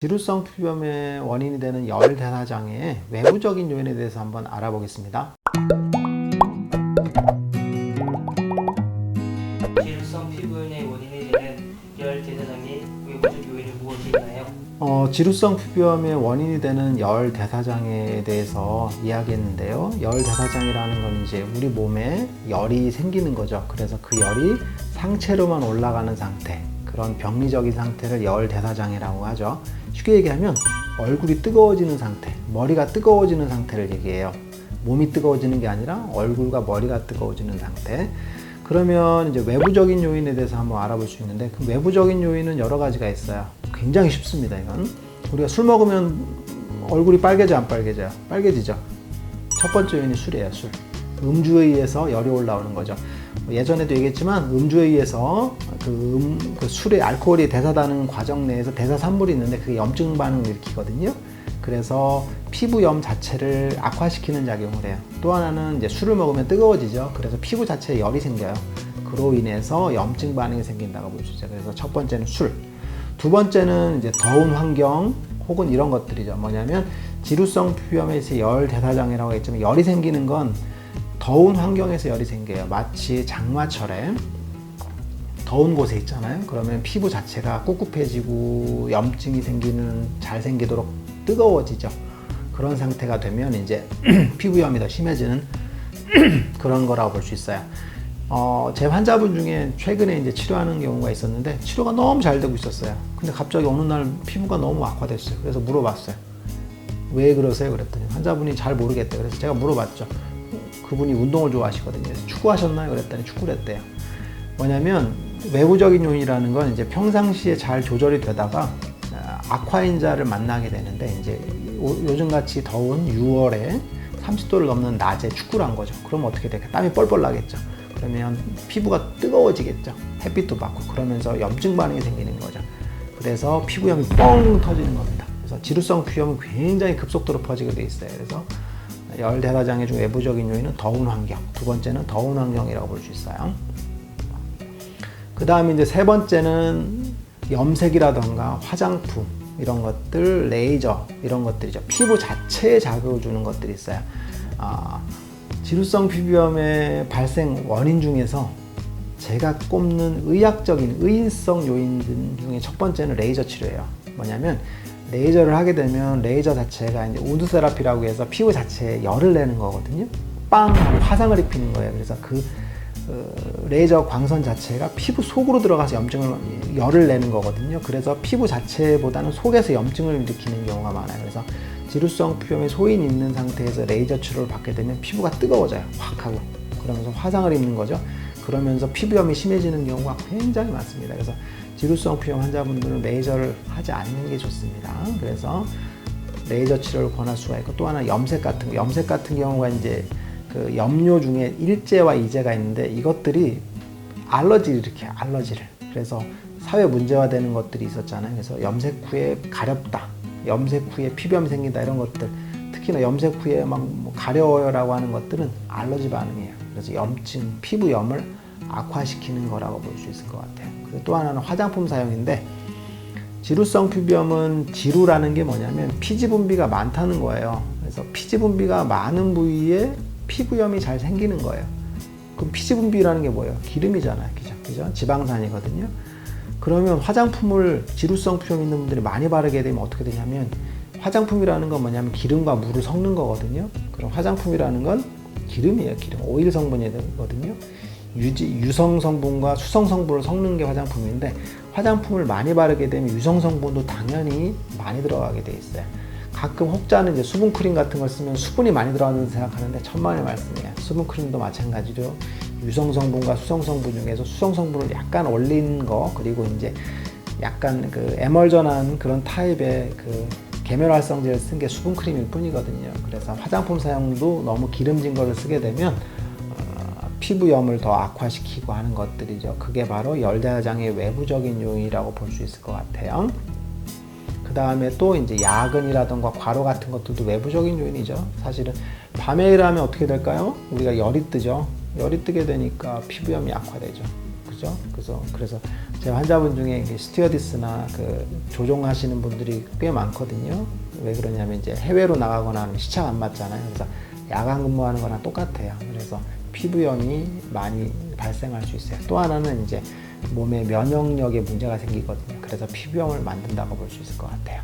지루성 피부염의 원인이 되는 열 대사장애의 외부적인 요인에 대해서 한번 알아보겠습니다. 지루성 피부염의 원인이 되는 열 대사장애 외부적 요인은 무엇이 있나요? 지루성 피부염의 원인이 되는 열 대사장애에 대해서 이야기했는데요. 열 대사장애라는 건 이제 우리 몸에 열이 생기는 거죠. 그래서 그 열이 상체로만 올라가는 상태, 그런 병리적인 상태를 열 대사장애라고 하죠. 쉽게 얘기하면 얼굴이 뜨거워지는 상태, 머리가 뜨거워지는 상태를 얘기해요. 몸이 뜨거워지는 게 아니라 얼굴과 머리가 뜨거워지는 상태. 그러면 이제 외부적인 요인에 대해서 한번 알아볼 수 있는데, 그 외부적인 요인은 여러 가지가 있어요. 굉장히 쉽습니다. 이건 우리가 술 먹으면 얼굴이 빨개져 안 빨개져요? 빨개지죠. 첫 번째 요인이 술이에요. 술. 음주에 의해서 열이 올라오는 거죠. 예전에도 얘기했지만 음주에 의해서 그 술의 알코올이 대사되는 과정 내에서 대사산물이 있는데 그게 염증 반응을 일으키거든요. 그래서 피부염 자체를 악화시키는 작용을 해요. 또 하나는 이제 술을 먹으면 뜨거워지죠. 그래서 피부 자체에 열이 생겨요. 그로 인해서 염증 반응이 생긴다고 볼 수 있어요. 그래서 첫 번째는 술. 두 번째는 이제 더운 환경 혹은 이런 것들이죠. 뭐냐면 지루성 피부염에서 열 대사장애라고 했지만 열이 생기는 건 더운 환경에서 열이 생겨요. 마치 장마철에 더운 곳에 있잖아요. 그러면 피부 자체가 꿉꿉해지고 염증이 잘 생기도록 뜨거워지죠. 그런 상태가 되면 이제 피부염이 더 심해지는 그런 거라고 볼 수 있어요. 제 환자분 중에 최근에 이제 치료하는 경우가 있었는데 치료가 너무 잘 되고 있었어요. 근데 갑자기 어느 날 피부가 너무 악화됐어요. 그래서 물어봤어요. 왜 그러세요? 그랬더니 환자분이 잘 모르겠대요. 그래서 제가 물어봤죠. 그분이 운동을 좋아하시거든요. 그래서 축구하셨나요? 그랬더니 축구를 했대요. 뭐냐면 외부적인 요인이라는 건 이제 평상시에 잘 조절이 되다가 악화인자를 만나게 되는데, 이제 요즘같이 더운 6월에 30도를 넘는 낮에 축구를 한 거죠. 그럼 어떻게 될까요? 땀이 뻘뻘 나겠죠. 그러면 피부가 뜨거워지겠죠. 햇빛도 받고. 그러면서 염증 반응이 생기는 거죠. 그래서 피부염이 뻥 터지는 겁니다. 그래서 지루성 피부염은 굉장히 급속도로 퍼지게 돼 있어요. 그래서 열 대사장애 중 외부적인 요인은 더운 환경, 두 번째는 더운 환경이라고 볼 수 있어요. 그 다음에 이제 세 번째는 염색이라던가 화장품 이런 것들, 레이저 이런 것들이죠. 피부 자체에 자극을 주는 것들이 있어요. 지루성 피부염의 발생 원인 중에서 제가 꼽는 의학적인 의인성 요인 중에 첫 번째는 레이저 치료예요. 뭐냐면 레이저를 하게 되면 레이저 자체가 이제 우드 세라피라고 해서 피부 자체에 열을 내는 거거든요. 빵 하고 화상을 입히는 거예요. 그래서 레이저 광선 자체가 피부 속으로 들어가서 열을 내는 거거든요. 그래서 피부 자체보다는 속에서 염증을 일으키는 경우가 많아요. 그래서 지루성 피부염에 소인이 있는 상태에서 레이저 치료를 받게 되면 피부가 뜨거워져요. 확 하고. 그러면서 화상을 입는 거죠. 그러면서 피부염이 심해지는 경우가 굉장히 많습니다. 그래서 지루성 피부염 환자분들은 레이저를 하지 않는 게 좋습니다. 그래서 레이저 치료를 권할 수가 있고, 또 하나 염색 같은 경우가 이제 그 염료 중에 일제와 이제가 있는데 이것들이 알러지를 일으켜요. 알러지를. 그래서 사회 문제화되는 것들이 있었잖아요. 그래서 염색 후에 가렵다, 염색 후에 피부염이 생긴다 이런 것들, 특히나 염색 후에 뭐 가려워요라고 하는 것들은 알러지 반응이에요. 그래서 염증, 피부염을 악화시키는 거라고 볼 수 있을 것 같아요. 그리고 또 하나는 화장품 사용인데, 지루성 피부염은 지루라는 게 뭐냐면 피지 분비가 많다는 거예요. 그래서 피지 분비가 많은 부위에 피부염이 잘 생기는 거예요. 그럼 피지 분비라는 게 뭐예요? 기름이잖아요. 그죠? 지방산이거든요. 그러면 화장품을 지루성 피부염 있는 분들이 많이 바르게 되면 어떻게 되냐면, 화장품이라는 건 뭐냐면 기름과 물을 섞는 거거든요. 그럼 화장품이라는 건 기름이에요. 기름, 오일 성분이거든요. 유성 성분과 수성 성분을 섞는 게 화장품인데, 화장품을 많이 바르게 되면 유성 성분도 당연히 많이 들어가게 돼 있어요. 가끔 혹자는 이제 수분 크림 같은 걸 쓰면 수분이 많이 들어간다고 생각하는데 천만의 말씀이에요. 수분 크림도 마찬가지로 유성 성분과 수성 성분 중에서 수성 성분을 약간 올린 거, 그리고 이제 약간 그 에멀전한 그런 타입의 그 계면활성제를 쓴 게 수분 크림일 뿐이거든요. 그래서 화장품 사용도 너무 기름진 거를 쓰게 되면 피부염을 더 악화시키고 하는 것들이죠. 그게 바로 열대사장의 외부적인 요인이라고 볼 수 있을 것 같아요. 그 다음에 또 이제 야근이라던가 과로 같은 것들도 외부적인 요인이죠. 사실은 밤에 일하면 어떻게 될까요? 우리가 열이 뜨죠. 열이 뜨게 되니까 피부염이 악화되죠. 그죠? 그죠? 그래서 제 환자분 중에 스튜어디스나 그 조종하시는 분들이 꽤 많거든요. 왜 그러냐면 이제 해외로 나가거나 하면 시차가 안 맞잖아요. 그래서 야간 근무하는 거랑 똑같아요. 그래서 피부염이 많이 발생할 수 있어요. 또 하나는 이제 몸의 면역력에 문제가 생기거든요. 그래서 피부염을 만든다고 볼 수 있을 것 같아요.